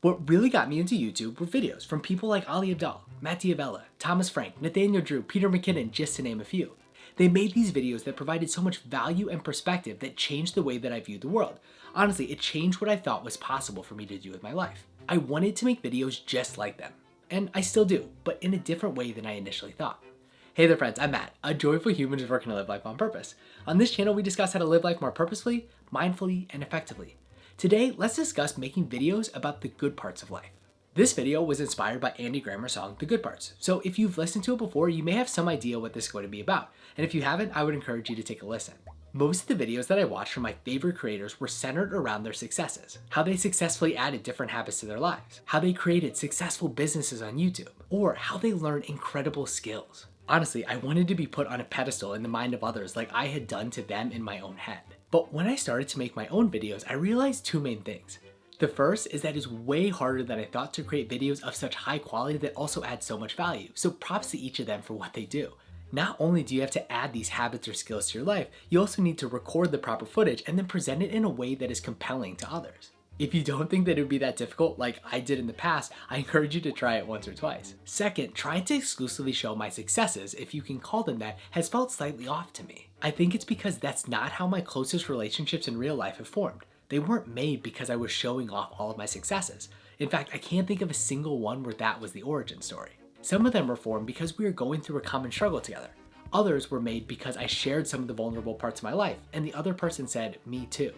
What really got me into YouTube were videos from people like Ali Abdaal, Matt Diavella, Thomas Frank, Nathaniel Drew, Peter McKinnon, just to name a few. They made these videos that provided so much value and perspective that changed the way that I viewed the world. Honestly, it changed what I thought was possible for me to do with my life. I wanted to make videos just like them. And I still do, but in a different way than I initially thought. Hey there friends, I'm Matt, a joyful human who's working to live life on purpose. On this channel, we discuss how to live life more purposefully, mindfully, and effectively. Today, let's discuss making videos about the good parts of life. This video was inspired by Andy Grammer's song, The Good Parts. So if you've listened to it before, you may have some idea what this is going to be about. And if you haven't, I would encourage you to take a listen. Most of the videos that I watched from my favorite creators were centered around their successes, how they successfully added different habits to their lives, how they created successful businesses on YouTube, or how they learned incredible skills. Honestly, I wanted to be put on a pedestal in the mind of others like I had done to them in my own head. But when I started to make my own videos, I realized two main things. The first is that it's way harder than I thought to create videos of such high quality that also add so much value, so props to each of them for what they do. Not only do you have to add these habits or skills to your life, you also need to record the proper footage and then present it in a way that is compelling to others. If you don't think that it would be that difficult like I did in the past, I encourage you to try it once or twice. Second, trying to exclusively show my successes, if you can call them that, has felt slightly off to me. I think it's because that's not how my closest relationships in real life have formed. They weren't made because I was showing off all of my successes. In fact, I can't think of a single one where that was the origin story. Some of them were formed because we were going through a common struggle together. Others were made because I shared some of the vulnerable parts of my life, and the other person said, me too.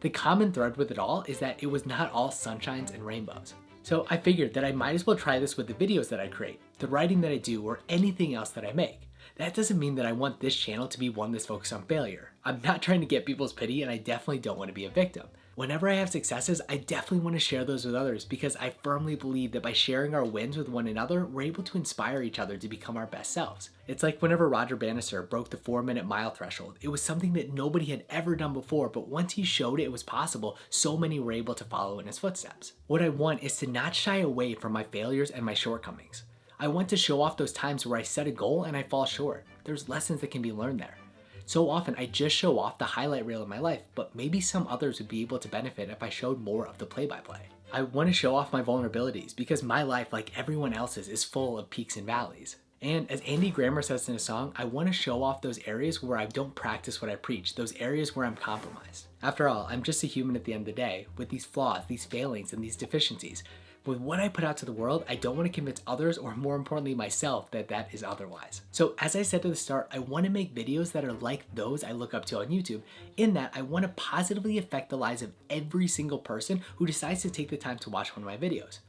The common thread with it all is that it was not all sunshines and rainbows. So I figured that I might as well try this with the videos that I create, the writing that I do, or anything else that I make. That doesn't mean that I want this channel to be one that's focused on failure. I'm not trying to get people's pity, and I definitely don't want to be a victim. Whenever I have successes, I definitely want to share those with others because I firmly believe that by sharing our wins with one another, we're able to inspire each other to become our best selves. It's like whenever Roger Bannister broke the 4-minute mile threshold. It was something that nobody had ever done before, but once he showed it was possible, so many were able to follow in his footsteps. What I want is to not shy away from my failures and my shortcomings. I want to show off those times where I set a goal and I fall short. There's lessons that can be learned there. So often I just show off the highlight reel of my life, but maybe some others would be able to benefit if I showed more of the play-by-play. I want to show off my vulnerabilities because my life, like everyone else's, is full of peaks and valleys. And as Andy Grammer says in his song, I want to show off those areas where I don't practice what I preach, those areas where I'm compromised. After all, I'm just a human at the end of the day, with these flaws, these failings, and these deficiencies. With what I put out to the world, I don't want to convince others, or more importantly myself, that that is otherwise. So as I said at the start, I want to make videos that are like those I look up to on YouTube, in that I want to positively affect the lives of every single person who decides to take the time to watch one of my videos.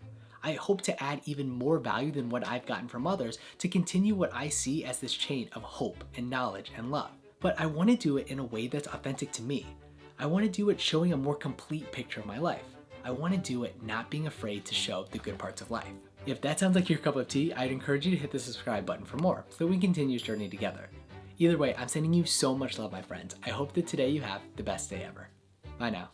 I hope to add even more value than what I've gotten from others to continue what I see as this chain of hope and knowledge and love. But I want to do it in a way that's authentic to me. I want to do it showing a more complete picture of my life. I want to do it not being afraid to show the good parts of life. If that sounds like your cup of tea, I'd encourage you to hit the subscribe button for more so that we can continue this journey together. Either way, I'm sending you so much love, my friends. I hope that today you have the best day ever. Bye now.